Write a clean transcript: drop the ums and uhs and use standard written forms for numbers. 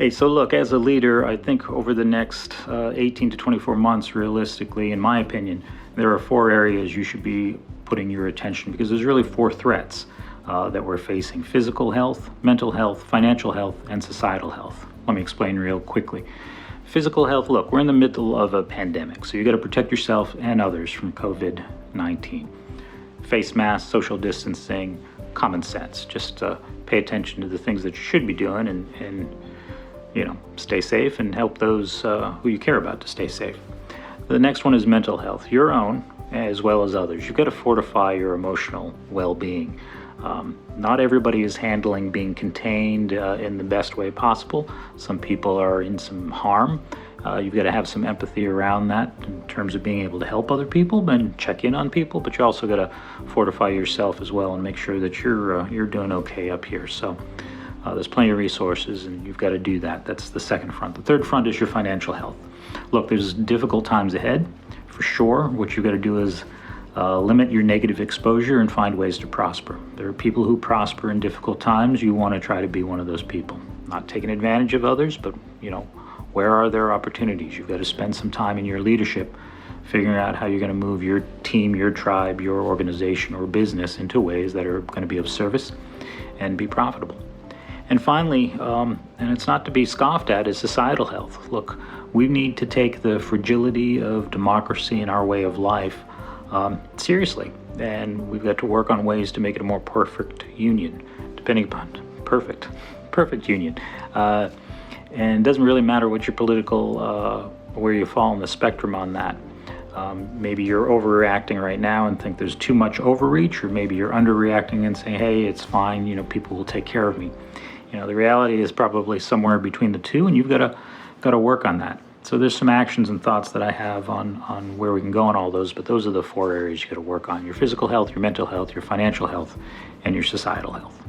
Hey, so look, as a leader, I think over the next 18 to 24 months, realistically, in my opinion, there are four areas you should be putting your attention, because there's really four threats that we're facing: physical health, mental health, financial health, and societal health. Let me explain real quickly. Physical health, look, we're in the middle of a pandemic, so you got to protect yourself and others from COVID-19. Face masks, social distancing, common sense. Just pay attention to the things that you should be doing and stay safe and help those who you care about to stay safe. The next one is mental health, your own as well as others. You've got to fortify your emotional well-being. Not everybody is handling being contained in the best way possible. Some people are in some harm. You've got to have some empathy around that in terms of being able to help other people and check in on people, but you also got to fortify yourself as well and make sure that you're doing okay up here. So there's plenty of resources, and you've got to do that. That's the second front. The third front is your financial health. Look, there's difficult times ahead, for sure. What you've got to do is limit your negative exposure and find ways to prosper. There are people who prosper in difficult times. You want to try to be one of those people. Not taking advantage of others, but, where are there opportunities? You've got to spend some time in your leadership figuring out how you're going to move your team, your tribe, your organization, or business into ways that are going to be of service and be profitable. And finally, and it's not to be scoffed at, is societal health. Look, we need to take the fragility of democracy and our way of life seriously. And we've got to work on ways to make it a more perfect union, depending upon perfect union. And it doesn't really matter what your political, where you fall on the spectrum on that. Maybe you're overreacting right now and think there's too much overreach, or maybe you're underreacting and saying, hey, it's fine, people will take care of me. The reality is probably somewhere between the two, and you've got to work on that. So there's some actions and thoughts that I have on where we can go on all those, but those are the four areas you got to work on: your physical health, your mental health, your financial health, and your societal health.